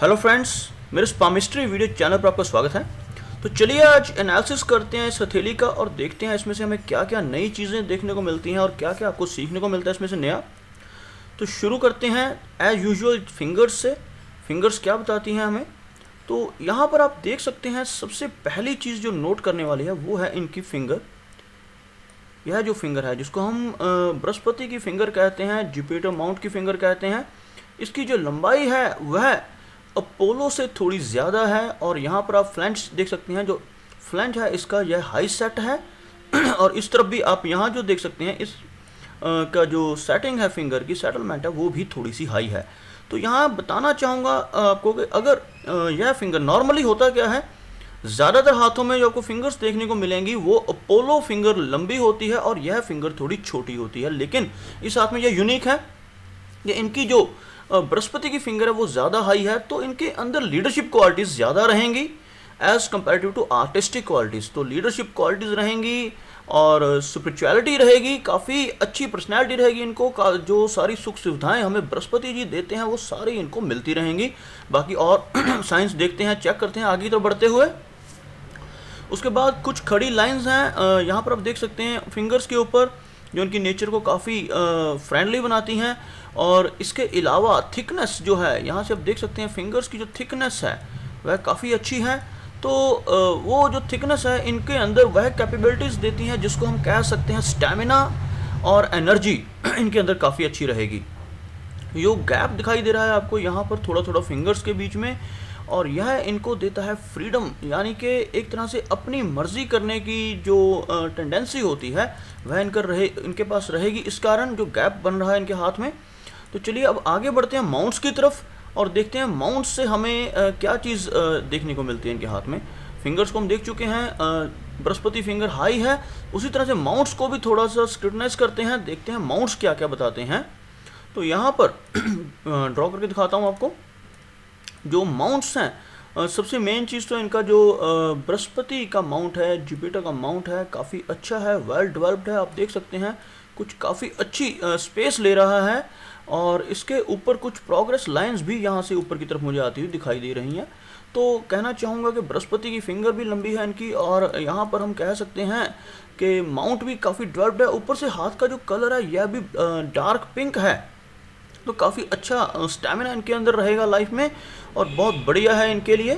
Hello friends, मेरे स्पामिस्ट्री video channel पर आपका स्वागत है। तो चलिए आज एनालिसिस करते हैं इस हथेली का और देखते हैं इसमें से हमें क्या क्या नई चीज़ें देखने को मिलती हैं और क्या क्या आपको सीखने को मिलता है इसमें से नया। तो शुरू करते हैं एज यूजुअल फिंगर्स से। फिंगर्स क्या बताती हैं हमें, तो यहाँ पर आप देख सकते हैं सबसे पहली चीज़ जो नोट करने वाली है वो है इनकी फिंगर। यह जो फिंगर है जिसको हम बृहस्पति की फिंगर कहते हैं, जुपिटर माउंट की फिंगर कहते हैं, इसकी जो लंबाई है वह अपोलो से थोड़ी ज़्यादा है। और यहाँ पर आप फ्लैंज देख सकते हैं, जो फ्लैंज है इसका यह हाई सेट है और इस तरफ भी आप यहाँ जो देख सकते हैं इस का जो सेटिंग है फिंगर की, सेटलमेंट है, वो भी थोड़ी सी हाई है। तो यहाँ बताना चाहूँगा आपको कि अगर यह फिंगर नॉर्मली होता क्या है, ज़्यादातर हाथों में जो आपको फिंगर्स देखने को मिलेंगी वो अपोलो फिंगर लंबी होती है और यह फिंगर थोड़ी छोटी होती है। लेकिन इस हाथ में यह यूनिक है कि इनकी जो बृहस्पति की फिंगर है वो ज़्यादा हाई है, तो इनके अंदर लीडरशिप क्वालिटीज़ ज़्यादा रहेंगी as comparative to artistic qualities. तो लीडरशिप क्वालिटीज़ रहेंगी और स्पिरिचुअलिटी रहेगी, काफ़ी अच्छी पर्सनैलिटी रहेगी इनको, जो सारी सुख सुविधाएं हमें बृहस्पति जी देते हैं वो सारी इनको मिलती रहेंगी। बाकी और साइंस देखते हैं, चेक करते हैं आगे तो बढ़ते हुए। उसके बाद कुछ खड़ी लाइंस हैं यहाँ पर आप देख सकते हैं फिंगर्स के ऊपर, जो उनकी नेचर को काफ़ी फ्रेंडली बनाती हैं। और इसके अलावा थिकनेस जो है, यहाँ से आप देख सकते हैं फिंगर्स की जो थिकनेस है वह काफ़ी अच्छी है। तो वो जो थिकनेस है इनके अंदर वह कैपेबिलिटीज़ देती हैं जिसको हम कह सकते हैं स्टैमिना और एनर्जी इनके अंदर काफ़ी अच्छी रहेगी। यो गैप दिखाई दे रहा है आपको यहाँ पर थोड़ा थोड़ा फिंगर्स के बीच में, और यह इनको देता है फ्रीडम, यानी कि एक तरह से अपनी मर्जी करने की जो टेंडेंसी होती है वह इनके पास रहेगी, इस कारण जो गैप बन रहा है इनके हाथ में। तो चलिए अब आगे बढ़ते हैं माउंट्स की तरफ और देखते हैं माउंट्स से हमें क्या चीज़ देखने को मिलती है इनके हाथ में। फिंगर्स को हम देख चुके हैं, बृहस्पति फिंगर हाई है, उसी तरह से माउंट्स को भी थोड़ा सा स्क्रूटनाइज करते हैं, देखते हैं माउंट्स क्या क्या बताते हैं। तो यहाँ पर ड्रॉ करके दिखाता हूँ आपको जो माउंट्स हैं। सबसे मेन चीज़ तो इनका जो बृहस्पति का माउंट है, जुपिटर का माउंट है, काफ़ी अच्छा है, वेल डेवलप्ड है। आप देख सकते हैं कुछ काफ़ी अच्छी स्पेस ले रहा है और इसके ऊपर कुछ प्रोग्रेस लाइंस भी यहाँ से ऊपर की तरफ मुझे आती हुई दिखाई दे रही हैं। तो कहना चाहूँगा कि बृहस्पति की फिंगर भी लंबी है इनकी, और यहाँ पर हम कह सकते हैं कि माउंट भी काफ़ी डेवलप्ड है। ऊपर से हाथ का जो कलर है यह भी डार्क पिंक है, तो काफ़ी अच्छा स्टैमिना इनके अंदर रहेगा लाइफ में और बहुत बढ़िया है इनके लिए।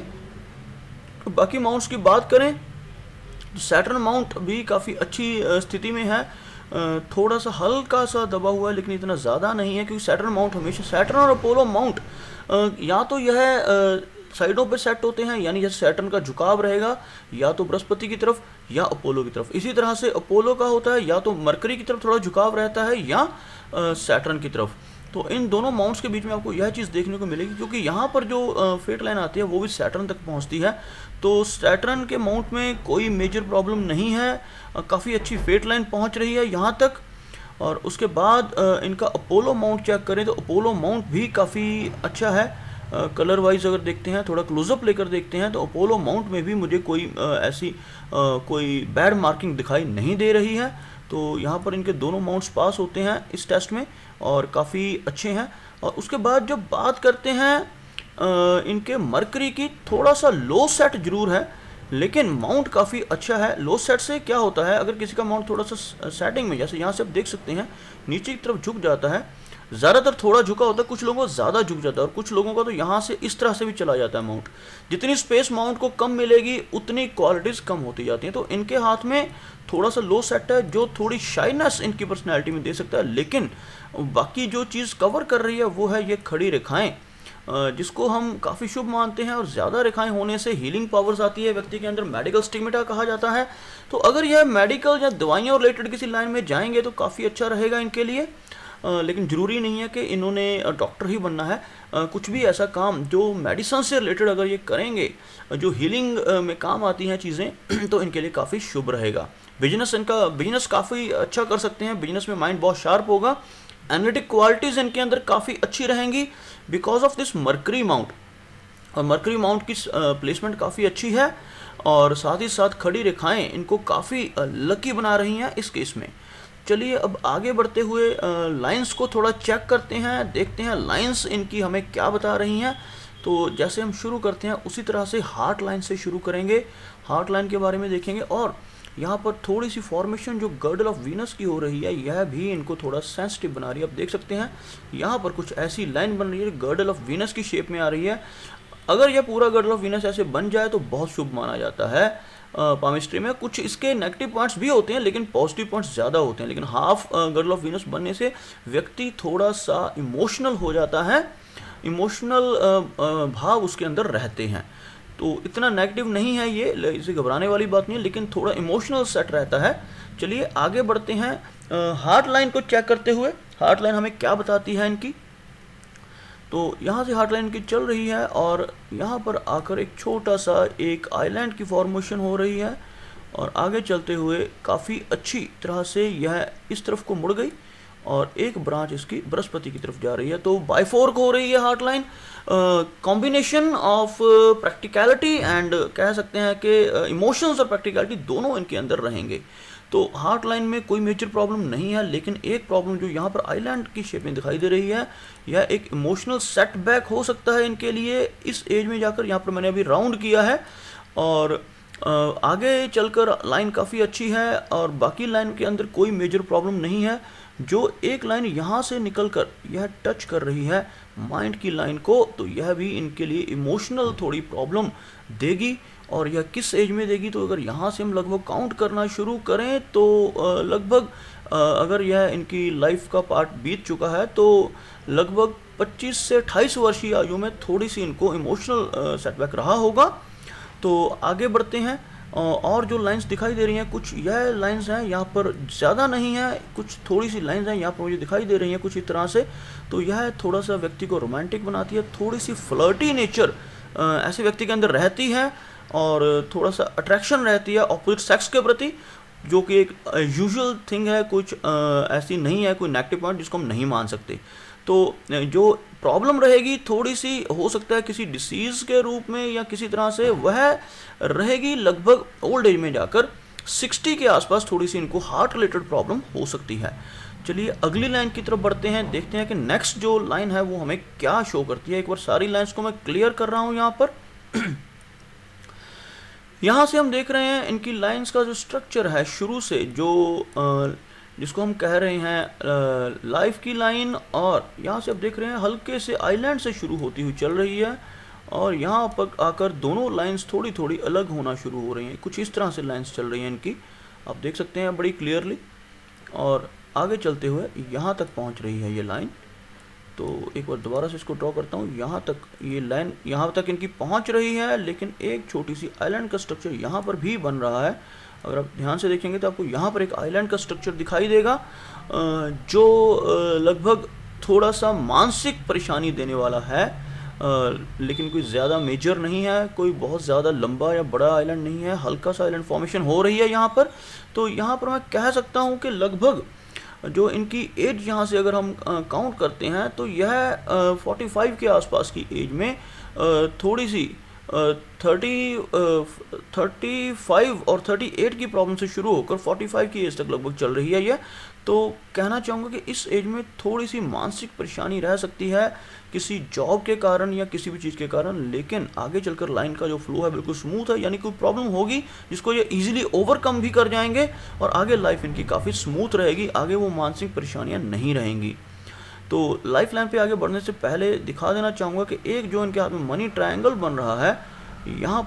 तो बाकी माउंट्स की बात करें तो सैटर्न माउंट भी काफ़ी अच्छी स्थिति में है, थोड़ा सा हल्का सा दबा हुआ है लेकिन इतना ज़्यादा नहीं है, क्योंकि सैटर्न माउंट हमेशा, सैटर्न और अपोलो माउंट या तो यह साइडों पे सेट होते हैं, यानी जैसे सैटर्न का झुकाव रहेगा या तो बृहस्पति की तरफ या अपोलो की तरफ। इसी तरह से अपोलो का होता है या तो मरकरी की तरफ थोड़ा झुकाव रहता है या सैटर्न की तरफ। तो इन दोनों माउंट्स के बीच में आपको यह चीज़ देखने को मिलेगी, क्योंकि यहाँ पर जो फेट लाइन आती है वो भी सैटर्न तक पहुँचती है। तो सैटर्न के माउंट में कोई मेजर प्रॉब्लम नहीं है, काफ़ी अच्छी फेट लाइन पहुँच रही है यहाँ तक। और उसके बाद इनका अपोलो माउंट चेक करें तो अपोलो माउंट भी काफ़ी अच्छा है। कलर वाइज अगर देखते हैं, थोड़ा क्लोजअप लेकर देखते हैं, तो अपोलो माउंट में भी मुझे कोई ऐसी कोई बैड मार्किंग दिखाई नहीं दे रही है। तो यहाँ पर इनके दोनों माउंट्स पास होते हैं इस टेस्ट में और काफ़ी अच्छे हैं। और उसके बाद जब बात करते हैं इनके मरकरी की, थोड़ा सा लो सेट जरूर है लेकिन माउंट काफ़ी अच्छा है। लो सेट से क्या होता है, अगर किसी का माउंट थोड़ा सा सेटिंग में, जैसे यहाँ से आप देख सकते हैं नीचे की तरफ झुक जाता है, ज़्यादातर थोड़ा झुका होता है, कुछ लोगों को ज़्यादा झुक जाता है और कुछ लोगों का तो यहाँ से इस तरह से भी चला जाता है माउंट। जितनी स्पेस माउंट को कम मिलेगी उतनी क्वालिटीज़ कम होती जाती हैं। तो इनके हाथ में थोड़ा सा लो सेट है जो थोड़ी शाइनेस इनकी पर्सनैलिटी में दे सकता है, लेकिन बाकी जो चीज़ कवर कर रही है वो है ये खड़ी रेखाएँ, जिसको हम काफ़ी शुभ मानते हैं। और ज़्यादा रेखाएं होने से हीलिंग पावर्स आती है व्यक्ति के अंदर, मेडिकल स्टिग्मेटा कहा जाता है। तो अगर यह मेडिकल या दवाइयों रिलेटेड किसी लाइन में जाएंगे तो काफ़ी अच्छा रहेगा इनके लिए, लेकिन ज़रूरी नहीं है कि इन्होंने डॉक्टर ही बनना है। कुछ भी ऐसा काम जो मेडिसिन से रिलेटेड अगर ये करेंगे, जो हीलिंग में काम आती हैं चीज़ें, तो इनके लिए काफ़ी शुभ रहेगा। बिजनेस काफ़ी अच्छा कर सकते हैं, बिजनेस में माइंड बहुत शार्प होगा। एनालिटिक क्वालिटीज़ इनके अंदर काफ़ी अच्छी रहेंगी because of this mercury mount, और मरकरी माउंट की प्लेसमेंट काफ़ी अच्छी है और साथ ही साथ खड़ी रेखाएं इनको काफ़ी लकी बना रही हैं इस केस में। चलिए अब आगे बढ़ते हुए लाइंस को थोड़ा चेक करते हैं, देखते हैं लाइंस इनकी हमें क्या बता रही हैं। तो जैसे हम शुरू करते हैं उसी तरह से हार्ट लाइन से शुरू करेंगे, हार्ट लाइन के बारे में देखेंगे। और यहाँ पर थोड़ी सी फॉर्मेशन जो गर्डल ऑफ वीनस की हो रही है, यह भी इनको थोड़ा सेंसिटिव बना रही है। आप देख सकते हैं यहाँ पर कुछ ऐसी लाइन बन रही है गर्डल ऑफ वीनस की शेप में आ रही है। अगर यह पूरा गर्डल ऑफ वीनस ऐसे बन जाए तो बहुत शुभ माना जाता है पामिस्ट्री में। कुछ इसके नेगेटिव पॉइंट्स भी होते हैं लेकिन पॉजिटिव पॉइंट्स ज़्यादा होते हैं। लेकिन हाफ गर्डल ऑफ वीनस बनने से व्यक्ति थोड़ा सा इमोशनल हो जाता है, इमोशनल भाव उसके अंदर रहते हैं। तो इतना नेगेटिव नहीं है ये, इसे घबराने वाली बात नहीं है, लेकिन थोड़ा इमोशनल सेट रहता है। चलिए आगे बढ़ते हैं हार्ट लाइन को चेक करते हुए। हार्ट लाइन हमें क्या बताती है इनकी, तो यहाँ से हार्ट लाइन की चल रही है और यहाँ पर आकर एक छोटा सा एक आइलैंड की फॉर्मेशन हो रही है और आगे चलते हुए काफ़ी अच्छी तरह से यह इस तरफ को मुड़ गई और एक ब्रांच इसकी बृहस्पति की तरफ जा रही है। तो बाइफोर्क हो रही है heart line, combination of practicality and कह सकते हैं कि इमोशंस और प्रैक्टिकलिटी दोनों इनके अंदर रहेंगे। तो हार्ट लाइन में कोई मेजर प्रॉब्लम नहीं है, लेकिन एक प्रॉब्लम जो यहाँ पर आइलैंड की शेप में दिखाई दे रही है, यह एक इमोशनल सेटबैक हो सकता है इनके लिए इस एज में जाकर। यहाँ पर मैंने अभी राउंड किया है और आगे चलकर लाइन काफ़ी अच्छी है और बाकी लाइन के अंदर कोई मेजर प्रॉब्लम नहीं है। जो एक लाइन यहाँ से निकलकर यह टच कर रही है माइंड की लाइन को, तो यह भी इनके लिए इमोशनल थोड़ी प्रॉब्लम देगी। और यह किस एज में देगी, तो अगर यहाँ से हम लगभग काउंट करना शुरू करें तो लगभग अगर यह इनकी लाइफ का पार्ट बीत चुका है तो लगभग 25 से 28 वर्षीय आयु में थोड़ी सी इनको इमोशनल सेटबैक रहा होगा। तो आगे बढ़ते हैं और जो लाइंस दिखाई दे रही हैं, कुछ यह लाइंस हैं यहाँ पर ज़्यादा नहीं है, कुछ थोड़ी सी लाइंस हैं यहाँ पर मुझे दिखाई दे रही हैं कुछ इस तरह से। तो यह थोड़ा सा व्यक्ति को रोमांटिक बनाती है, थोड़ी सी फ्लर्टी नेचर ऐसे व्यक्ति के अंदर रहती है और थोड़ा सा अट्रैक्शन रहती है ऑपोजिट सेक्स के प्रति, जो कि एक यूजुअल थिंग है, कुछ ऐसी नहीं है कोई नेगेटिव पॉइंट जिसको हम नहीं मान सकते। तो जो प्रॉब्लम रहेगी थोड़ी सी हो सकता है किसी डिसीज़ के रूप में या किसी तरह से, वह रहेगी लगभग ओल्ड एज में जाकर 60 के आसपास थोड़ी सी इनको हार्ट रिलेटेड प्रॉब्लम हो सकती है। चलिए अगली लाइन की तरफ बढ़ते हैं, देखते हैं कि नेक्स्ट जो लाइन है वो हमें क्या शो करती है। एक बार सारी लाइन्स को मैं क्लियर कर रहा हूँ यहाँ पर। यहाँ से हम देख रहे हैं इनकी लाइंस का जो स्ट्रक्चर है शुरू से, जो जिसको हम कह रहे हैं लाइफ की लाइन, और यहाँ से आप देख रहे हैं हल्के से आइलैंड से शुरू होती हुई चल रही है और यहाँ पर आकर दोनों लाइंस थोड़ी थोड़ी अलग होना शुरू हो रही हैं। कुछ इस तरह से लाइंस चल रही हैं इनकी, आप देख सकते हैं बड़ी क्लियरली। और आगे चलते हुए यहाँ तक पहुँच रही है ये लाइन। तो एक बार दोबारा से इसको ड्रॉ करता हूँ, यहाँ तक ये लाइन यहाँ तक इनकी पहुँच रही है, लेकिन एक छोटी सी आइलैंड का स्ट्रक्चर यहाँ पर भी बन रहा है। अगर आप ध्यान से देखेंगे तो आपको यहाँ पर एक आइलैंड का स्ट्रक्चर दिखाई देगा जो लगभग थोड़ा सा मानसिक परेशानी देने वाला है, लेकिन कोई ज़्यादा मेजर नहीं है, कोई बहुत ज़्यादा लंबा या बड़ा आइलैंड नहीं है, हल्का सा आइलैंड फॉर्मेशन हो रही है यहाँ पर। तो यहाँ पर मैं कह सकता हूँ कि लगभग जो इनकी एज यहाँ से अगर हम काउंट करते हैं तो यह 45 के आसपास की एज में थोड़ी सी 35 और 38 की प्रॉब्लम से शुरू होकर 45 की एज तक लगभग चल रही है यह। तो कहना चाहूँगा कि इस एज में थोड़ी सी मानसिक परेशानी रह सकती है किसी जॉब के कारण या किसी भी चीज़ के कारण, लेकिन आगे चलकर लाइन का जो फ्लो है बिल्कुल स्मूथ है, यानी कोई प्रॉब्लम होगी जिसको ये इजीली ओवरकम भी कर जाएंगे और आगे लाइफ इनकी काफ़ी स्मूथ रहेगी, आगे वो मानसिक परेशानियाँ नहीं रहेंगी। तो लाइफ लाइन पे आगे बढ़ने से पहले दिखा देना चाहूँगा कि एक जो इनके हाथ में मनी ट्रायंगल बन रहा है, यहाँ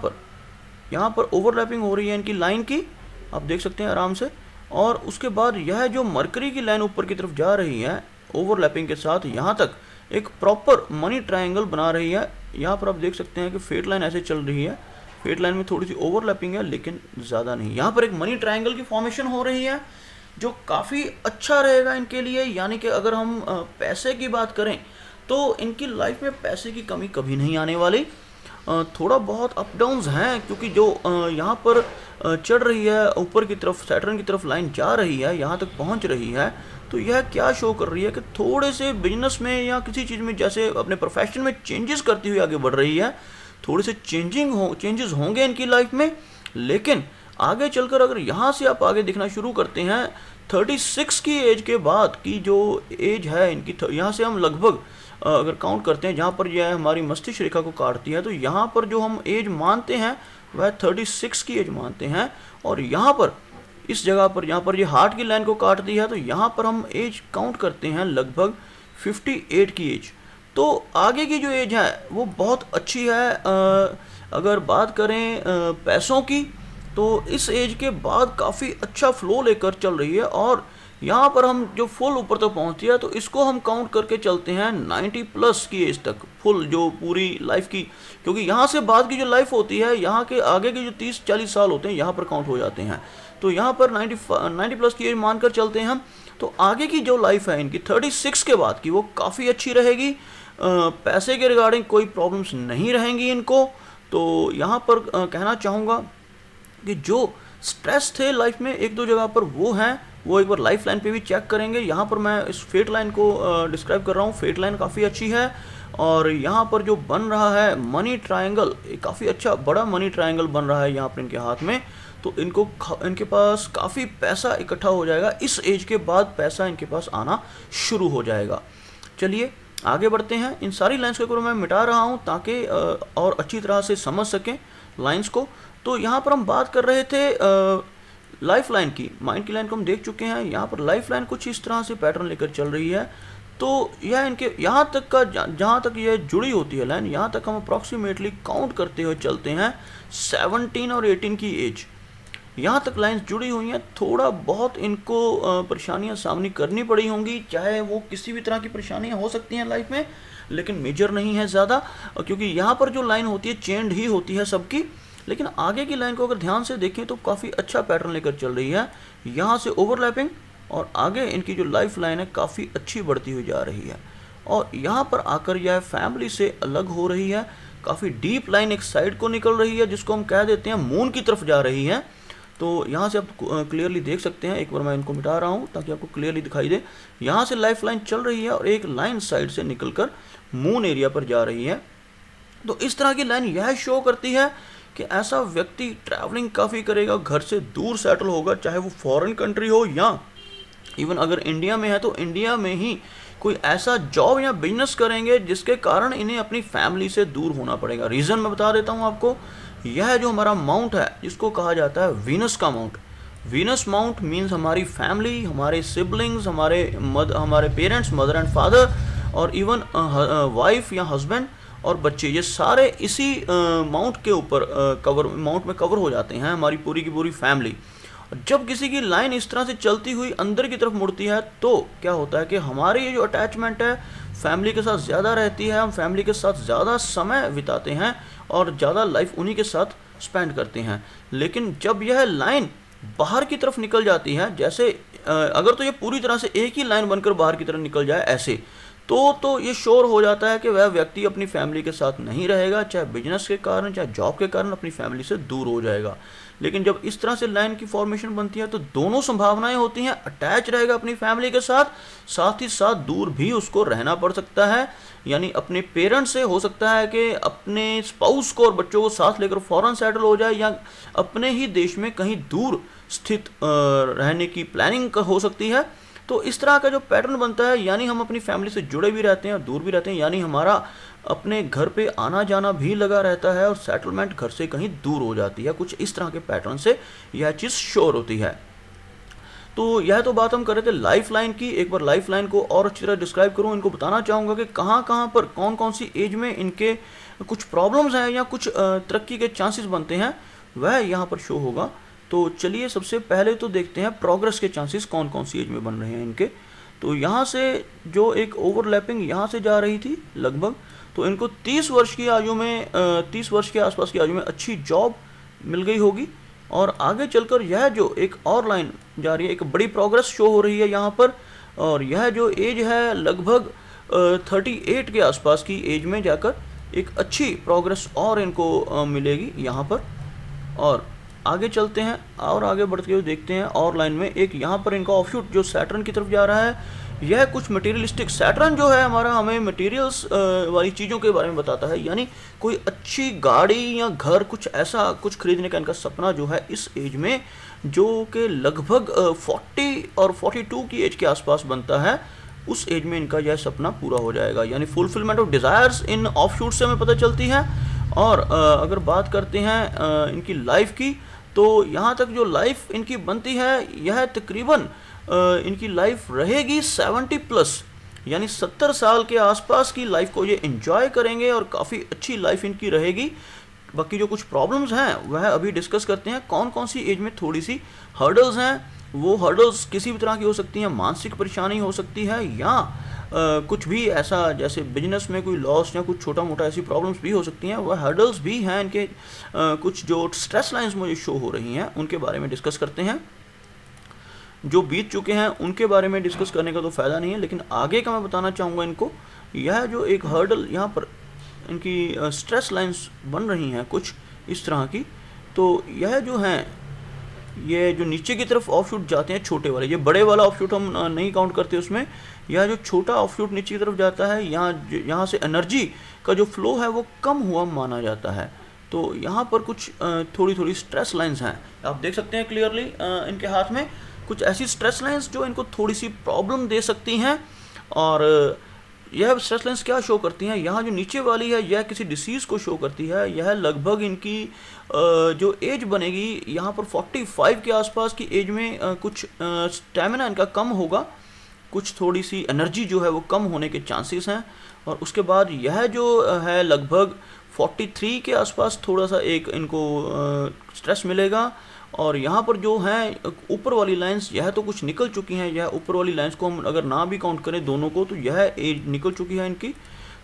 पर ओवरलैपिंग हो रही है इनकी लाइन की, आप देख सकते हैं आराम से। और उसके बाद यह जो मरकरी की लाइन ऊपर की तरफ जा रही है ओवरलैपिंग के साथ, यहाँ तक एक प्रॉपर मनी ट्रायंगल बना रही है। यहाँ पर आप देख सकते हैं कि फेट लाइन ऐसे चल रही है, फेट लाइन में थोड़ी सी ओवरलैपिंग है लेकिन ज़्यादा नहीं। यहाँ पर एक मनी ट्रायंगल की फॉर्मेशन हो रही है जो काफ़ी अच्छा रहेगा इनके लिए, यानी कि अगर हम पैसे की बात करें तो इनकी लाइफ में पैसे की कमी कभी नहीं आने वाली। थोड़ा बहुत अप डाउन्स हैं क्योंकि जो यहाँ पर चढ़ रही है ऊपर की तरफ, सैटर्न की तरफ लाइन जा रही है, यहाँ तक पहुँच रही है, तो यह क्या शो कर रही है कि थोड़े से बिजनेस में या किसी चीज़ में जैसे अपने प्रोफेशन में चेंजेस करती हुई आगे बढ़ रही है। थोड़े से चेंजेस होंगे इनकी लाइफ में, लेकिन आगे चलकर अगर यहाँ से आप आगे दिखना शुरू करते हैं 36 की एज के बाद की जो एज है इनकी, यहाँ से हम लगभग अगर काउंट करते हैं जहाँ पर यह हमारी मस्तिष्क रेखा को काटती है, तो यहाँ पर जो हम एज मानते हैं वह 36 की एज मानते हैं। और यहाँ पर इस जगह पर जहाँ पर ये हार्ट की लाइन को काटती है, तो यहाँ पर हम एज काउंट करते हैं लगभग 58 की एज। तो आगे की जो एज है वो बहुत अच्छी है। अगर बात करें पैसों की, तो इस एज के बाद काफ़ी अच्छा फ्लो लेकर चल रही है। और यहाँ पर हम जो फुल ऊपर तक पहुँचती है, तो इसको हम काउंट करके चलते हैं 90 प्लस की एज तक, फुल जो पूरी लाइफ की, क्योंकि यहाँ से बाद की जो लाइफ होती है, यहाँ के आगे के जो 30-40 साल होते हैं यहाँ पर काउंट हो जाते हैं। तो यहाँ पर 90 प्लस की एज मानकर चलते हैं हम। तो आगे की जो लाइफ है इनकी 36 के बाद की, वो काफ़ी अच्छी रहेगी। पैसे के रिगार्डिंग कोई प्रॉब्लम्स नहीं रहेंगी इनको। तो यहाँ पर कहना चाहूँगा कि जो स्ट्रेस थे लाइफ में एक दो जगह पर, वो हैं, वो एक बार लाइफ लाइन पे भी चेक करेंगे। यहाँ पर मैं इस फेट लाइन को डिस्क्राइब कर रहा हूँ। फेट लाइन काफ़ी अच्छी है। और यहाँ पर जो बन रहा है मनी ट्रायंगल, काफ़ी अच्छा बड़ा मनी ट्रायंगल बन रहा है यहाँ पर इनके हाथ में। तो इनके पास काफ़ी पैसा इकट्ठा हो जाएगा। इस एज के बाद पैसा इनके पास आना शुरू हो जाएगा। चलिए आगे बढ़ते हैं। इन सारी लाइन्स को मैं मिटा रहा हूँ ताकि और अच्छी तरह से समझ सकें लाइन्स को। तो यहाँ पर हम बात कर रहे थे लाइफ लाइन की। माइंड की लाइन को हम देख चुके हैं। यहाँ पर लाइफ लाइन कुछ इस तरह से पैटर्न लेकर चल रही है। तो यह इनके यहाँ तक का, जहाँ तक यह जुड़ी होती है लाइन, यहाँ तक हम अप्रॉक्सीमेटली काउंट करते हुए चलते हैं 17 और 18 की एज। यहाँ तक लाइंस जुड़ी हुई हैं। थोड़ा बहुत इनको परेशानियाँ सामने करनी पड़ी होंगी, चाहे वो किसी भी तरह की परेशानियाँ हो सकती हैं लाइफ में, लेकिन मेजर नहीं है ज़्यादा, क्योंकि यहाँ पर जो लाइन होती है चेंड ही होती है सबकी। लेकिन आगे की लाइन को अगर ध्यान से देखें तो काफ़ी अच्छा पैटर्न लेकर चल रही है। यहाँ से ओवरलैपिंग, और आगे इनकी जो लाइफ लाइन है काफ़ी अच्छी बढ़ती हुई जा रही है। और यहाँ पर आकर यह फैमिली से अलग हो रही है। काफ़ी डीप लाइन एक साइड को निकल रही है, जिसको हम कह देते हैं मून की तरफ जा रही है। तो यहाँ से आप क्लियरली देख सकते हैं। एक बार मैं इनको मिटा रहा हूँ ताकि आपको क्लियरली दिखाई दे। यहाँ से लाइफ लाइन चल रही है और एक लाइन साइड से निकलकर मून एरिया पर जा रही है। तो इस तरह की लाइन यह शो करती है कि ऐसा व्यक्ति ट्रैवलिंग काफ़ी करेगा, घर से दूर सेटल होगा, चाहे वो फॉरेन कंट्री हो या इवन अगर इंडिया में है तो इंडिया में ही कोई ऐसा जॉब या बिजनेस करेंगे जिसके कारण इन्हें अपनी फैमिली से दूर होना पड़ेगा। रीज़न मैं बता देता हूँ आपको। यह जो हमारा माउंट है, जिसको कहा जाता है वीनस का माउंट। वीनस माउंट मीन्स हमारी फैमिली, हमारे सिबलिंग्स, हमारे पेरेंट्स, मदर एंड फादर, और इवन वाइफ या हस्बैंड और बच्चे, ये सारे इसी माउंट के ऊपर माउंट में कवर हो जाते हैं, हमारी पूरी की पूरी फैमिली। जब किसी की लाइन इस तरह से चलती हुई अंदर की तरफ मुड़ती है, तो क्या होता है कि हमारी ये जो अटैचमेंट है फैमिली के साथ ज़्यादा रहती है। हम फैमिली के साथ ज़्यादा समय बिताते हैं और ज़्यादा लाइफ उन्हीं के साथ स्पेंड करते हैं। लेकिन जब यह लाइन बाहर की तरफ निकल जाती है, जैसे अगर तो ये पूरी तरह से एक ही लाइन बनकर बाहर की तरफ निकल जाए ऐसे, तो ये श्योर हो जाता है कि वह व्यक्ति अपनी फैमिली के साथ नहीं रहेगा, चाहे बिजनेस के कारण चाहे जॉब के कारण अपनी फैमिली से दूर हो जाएगा। लेकिन जब इस तरह से लाइन की फॉर्मेशन बनती है तो दोनों संभावनाएं होती हैं। अटैच रहेगा अपनी फैमिली के साथ, साथ ही साथ दूर भी उसको रहना पड़ सकता है। यानी अपने पेरेंट्स से हो सकता है कि अपने स्पाउस को और बच्चों को साथ लेकर फॉरेन सेटल हो जाए, या अपने ही देश में कहीं दूर स्थित रहने की प्लानिंग हो सकती है। तो इस तरह का जो पैटर्न बनता है, यानी हम अपनी फैमिली से जुड़े भी रहते हैं और दूर भी रहते हैं, यानी हमारा अपने घर पे आना जाना भी लगा रहता है और सेटलमेंट घर से कहीं दूर हो जाती है। कुछ इस तरह के पैटर्न से यह चीज़ श्योर होती है। तो यह तो बात हम कर रहे थे लाइफ लाइन की। एक बार लाइफ लाइन को और अच्छी तरह डिस्क्राइब करूँ, इनको बताना चाहूँगा कि कहाँ कहाँ पर कौन कौन सी एज में इनके कुछ प्रॉब्लम्स हैं या कुछ तरक्की के चांसेस बनते हैं, वह यहाँ पर शो होगा। तो चलिए सबसे पहले तो देखते हैं प्रोग्रेस के चांसेस कौन कौन सी एज में बन रहे हैं इनके। तो यहाँ से जो एक ओवरलैपिंग यहाँ से जा रही थी लगभग, तो इनको 30 वर्ष की आयु में 30 वर्ष के आसपास की आयु में अच्छी जॉब मिल गई होगी। और आगे चलकर यह जो एक और लाइन जा रही है, एक बड़ी प्रोग्रेस शो हो रही है यहाँ पर। और यह जो एज है लगभग 38 के आसपास की एज में जाकर एक अच्छी प्रोग्रेस और इनको मिलेगी यहाँ पर। और आगे चलते हैं और आगे बढ़ते हुए देखते हैं और लाइन में एक यहाँ पर इनका ऑफशूट जो सैटर्न की तरफ जा रहा है। यह कुछ मटेरियलिस्टिक, सैटर्न जो है हमारा हमें मटेरियल्स वाली चीज़ों के बारे में बताता है, यानी कोई अच्छी गाड़ी या घर, कुछ ऐसा कुछ खरीदने का इनका सपना जो है इस एज में, जो कि लगभग 40 और 42 की एज के आसपास बनता है। उस एज में इनका यह सपना पूरा हो जाएगा। यानी fulfilment of desires in offshoot से हमें पता चलती है। और अगर बात करते हैं इनकी लाइफ की, तो यहाँ तक जो लाइफ इनकी बनती है यह तकरीबन इनकी लाइफ रहेगी 70+, यानी 70 साल के आसपास की लाइफ को ये एंजॉय करेंगे और काफ़ी अच्छी लाइफ इनकी रहेगी। बाकी जो कुछ प्रॉब्लम्स हैं वह अभी डिस्कस करते हैं। कौन कौन सी एज में थोड़ी सी हर्डल्स हैं, वो हर्डल्स किसी भी तरह की हो सकती हैं, मानसिक परेशानी हो सकती है या कुछ भी ऐसा जैसे बिजनेस में कोई लॉस या कुछ छोटा मोटा ऐसी प्रॉब्लम्स भी हो सकती हैं, वह हर्डल्स भी हैं इनके। कुछ जो स्ट्रेस लाइंस मुझे शो हो रही हैं उनके बारे में डिस्कस करते हैं। जो बीत चुके हैं उनके बारे में डिस्कस करने का तो फ़ायदा नहीं है, लेकिन आगे का मैं बताना चाहूँगा इनको। यह जो एक हर्डल यहाँ पर इनकी स्ट्रेस लाइंस बन रही हैं कुछ इस तरह की, तो यह जो हैं ये जो नीचे की तरफ ऑफशूट जाते हैं छोटे वाले, ये बड़े वाला ऑफशूट हम नहीं काउंट करते उसमें, यह जो छोटा ऑफशूट नीचे की तरफ जाता है यहाँ से एनर्जी का जो फ्लो है वो कम हुआ माना जाता है। तो यहाँ पर कुछ थोड़ी थोड़ी स्ट्रेस लाइंस हैं, आप देख सकते हैं क्लियरली इनके हाथ में कुछ ऐसी स्ट्रेस लाइंस जो इनको थोड़ी सी प्रॉब्लम दे सकती हैं। और यह स्ट्रेस लाइंस क्या शो करती हैं, यहाँ जो नीचे वाली है यह किसी डिसीज़ को शो करती है। यह लगभग इनकी जो एज बनेगी यहाँ पर 45 के आसपास की एज में कुछ स्टेमिना इनका कम होगा, कुछ थोड़ी सी एनर्जी जो है वो कम होने के चांसेस हैं। और उसके बाद यह जो है लगभग 43 के आसपास थोड़ा सा एक इनको स्ट्रेस मिलेगा। और यहाँ पर जो है ऊपर वाली लाइंस यह तो कुछ निकल चुकी हैं, यह ऊपर वाली लाइंस को हम अगर ना भी काउंट करें दोनों को तो यह एज निकल चुकी है इनकी।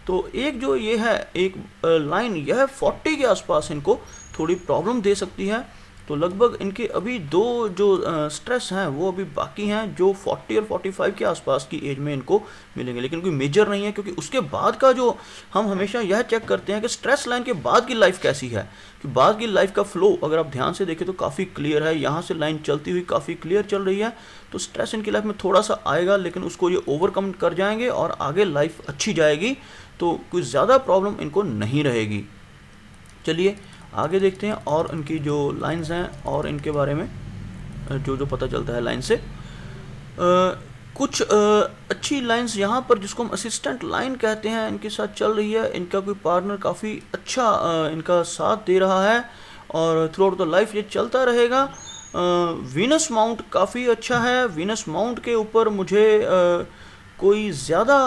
तो एक जो ये है एक लाइन यह 40 के आसपास इनको थोड़ी प्रॉब्लम दे सकती है। तो लगभग इनके अभी दो जो स्ट्रेस हैं वो अभी बाकी हैं जो 40 और 45 के आसपास की एज में इनको मिलेंगे, लेकिन कोई मेजर नहीं है। क्योंकि उसके बाद का जो हम हमेशा यह चेक करते हैं कि स्ट्रेस लाइन के बाद की लाइफ कैसी है, कि बाद की लाइफ का फ्लो अगर आप ध्यान से देखें तो काफ़ी क्लियर है। यहाँ से लाइन चलती हुई काफ़ी क्लियर चल रही है। तो स्ट्रेस इनकी लाइफ में थोड़ा सा आएगा, लेकिन उसको ये ओवरकम कर जाएंगे और आगे लाइफ अच्छी जाएगी। तो कोई ज़्यादा प्रॉब्लम इनको नहीं रहेगी। चलिए आगे देखते हैं और इनकी जो लाइंस हैं और इनके बारे में जो जो पता चलता है लाइन से। कुछ अच्छी लाइंस यहाँ पर जिसको हम असिस्टेंट लाइन कहते हैं इनके साथ चल रही है। इनका कोई पार्टनर काफ़ी अच्छा इनका साथ दे रहा है और थ्रू आउट द लाइफ ये चलता रहेगा। वीनस माउंट काफ़ी अच्छा है। वीनस माउंट के ऊपर मुझे कोई ज़्यादा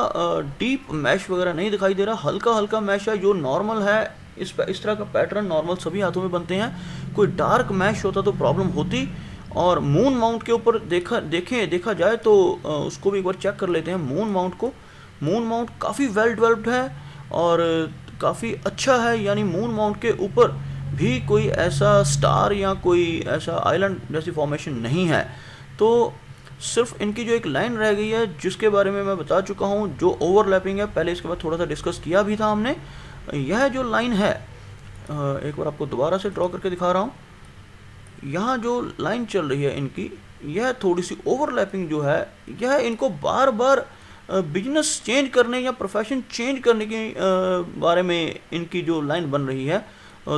डीप मैश वगैरह नहीं दिखाई दे रहा, हल्का हल्का मैश है जो नॉर्मल है। इस तरह का पैटर्न नॉर्मल सभी हाथों में बनते हैं। कोई डार्क मैश होता तो प्रॉब्लम होती। और मून माउंट के ऊपर देखा जाए तो उसको भी एक बार चेक कर लेते हैं मून माउंट को। मून माउंट काफ़ी वेल डेवलप्ड है और काफ़ी अच्छा है। यानी मून माउंट के ऊपर भी कोई ऐसा स्टार या कोई ऐसा आइलैंड जैसी फॉर्मेशन नहीं है। तो सिर्फ इनकी जो एक लाइन रह गई है जिसके बारे में मैं बता चुका हूँ, जो ओवरलैपिंग है, पहले इसके बाद थोड़ा सा डिस्कस किया भी था हमने। यह जो लाइन है एक बार आपको दोबारा से ड्रॉ करके दिखा रहा हूँ। यहाँ जो लाइन चल रही है इनकी, यह थोड़ी सी ओवरलैपिंग जो है यह इनको बार बार बिजनेस चेंज करने या प्रोफेशन चेंज करने के बारे में इनकी जो लाइन बन रही है।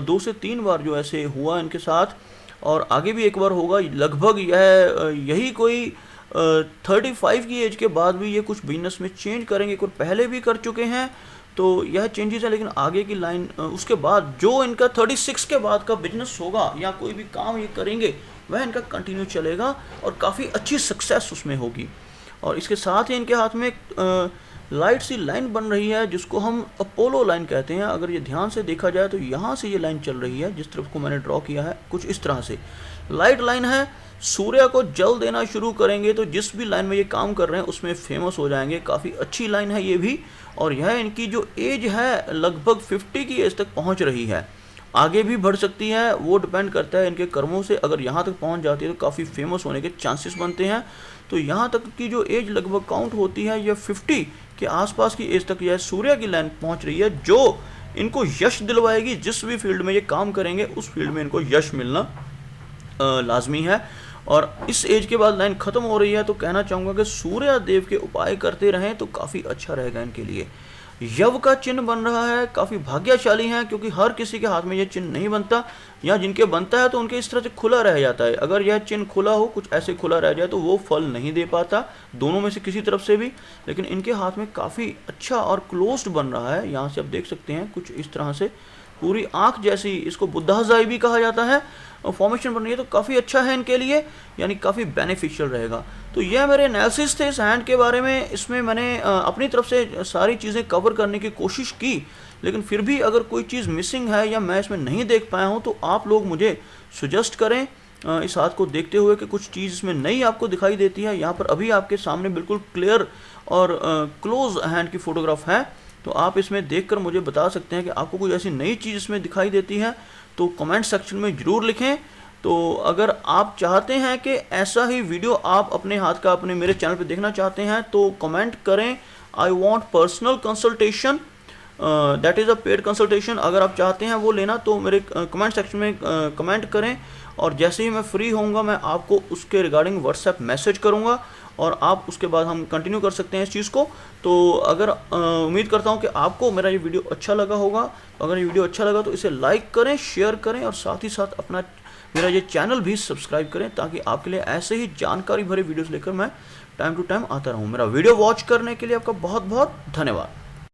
2 से 3 बार जो ऐसे हुआ इनके साथ और आगे भी एक बार होगा। लगभग यही कोई 35 की एज के बाद भी ये कुछ बिजनेस में चेंज करेंगे। कुछ पहले भी कर चुके हैं तो यह चेंजेस है, लेकिन आगे की लाइन उसके बाद जो इनका 36 के बाद का बिजनेस होगा या कोई भी काम ये करेंगे वह इनका कंटिन्यू चलेगा और काफ़ी अच्छी सक्सेस उसमें होगी। और इसके साथ ही इनके हाथ में लाइट सी लाइन बन रही है जिसको हम अपोलो लाइन कहते हैं। अगर ये ध्यान से देखा जाए तो यहाँ से ये लाइन चल रही है, जिस तरफ को मैंने ड्रॉ किया है कुछ इस तरह से लाइट लाइन है। सूर्य को जल देना शुरू करेंगे तो जिस भी लाइन में ये काम कर रहे हैं उसमें फेमस हो जाएंगे। काफ़ी अच्छी लाइन है ये भी। और यह इनकी जो एज है लगभग 50 की एज तक पहुंच रही है, आगे भी बढ़ सकती है, वो डिपेंड करता है इनके कर्मों से। अगर यहाँ तक पहुंच जाती है तो काफ़ी फेमस होने के चांसेस बनते हैं। तो यहाँ तक की जो एज लगभग काउंट होती है यह 50 के आसपास की एज तक यह सूर्य की लाइन पहुँच रही है, जो इनको यश दिलवाएगी। जिस भी फील्ड में ये काम करेंगे उस फील्ड में इनको यश मिलना लाजमी है। और इस एज के बाद लाइन ख़त्म हो रही है तो कहना चाहूँगा कि सूर्य देव के उपाय करते रहें तो काफ़ी अच्छा रहेगा इनके लिए। यव का चिन्ह बन रहा है, काफ़ी भाग्यशाली हैं क्योंकि हर किसी के हाथ में यह चिन्ह नहीं बनता, या जिनके बनता है तो उनके इस तरह से खुला रह जाता है। अगर यह चिन्ह खुला हो, कुछ ऐसे खुला रह जाए तो वो फल नहीं दे पाता, दोनों में से किसी तरफ से भी। लेकिन इनके हाथ में काफ़ी अच्छा और क्लोज्ड बन रहा है, यहाँ से आप देख सकते हैं कुछ इस तरह से पूरी आँख जैसी, इसको बुद्धाजाई भी कहा जाता है, फॉर्मेशन बन रही है, तो काफ़ी अच्छा है इनके लिए, यानी काफ़ी बेनिफिशियल रहेगा। तो यह मेरे एनालिसिस थे इस हैंड के बारे में। इसमें मैंने अपनी तरफ से सारी चीज़ें कवर करने की कोशिश की, लेकिन फिर भी अगर कोई चीज़ मिसिंग है या मैं इसमें नहीं देख पाया हूँ तो आप लोग मुझे सुजेस्ट करें इस हाथ को देखते हुए कि कुछ चीज़ इसमें नई आपको दिखाई देती है। यहाँ पर अभी आपके सामने बिल्कुल क्लियर और क्लोज हैंड की फ़ोटोग्राफ है, तो आप इसमें देखकर मुझे बता सकते हैं कि आपको कोई ऐसी नई चीज़ इसमें दिखाई देती है तो कमेंट सेक्शन में ज़रूर लिखें। तो अगर आप चाहते हैं कि ऐसा ही वीडियो आप अपने हाथ का अपने मेरे चैनल पे देखना चाहते हैं तो कमेंट करें, I want personal consultation, that is a paid consultation. अगर आप चाहते हैं वो लेना तो मेरे कमेंट सेक्शन में कमेंट करें, और जैसे ही मैं फ्री होऊंगा मैं आपको उसके रिगार्डिंग व्हाट्सएप मैसेज करूंगा और आप उसके बाद हम कंटिन्यू कर सकते हैं इस चीज़ को। तो अगर उम्मीद करता हूं कि आपको मेरा ये वीडियो अच्छा लगा होगा। अगर ये वीडियो अच्छा लगा तो इसे लाइक करें, शेयर करें और साथ ही साथ अपना मेरा ये चैनल भी सब्सक्राइब करें, ताकि आपके लिए ऐसे ही जानकारी भरे वीडियोस लेकर मैं टाइम टू टाइम आता रहूं। मेरा वीडियो वॉच करने के लिए आपका बहुत बहुत धन्यवाद।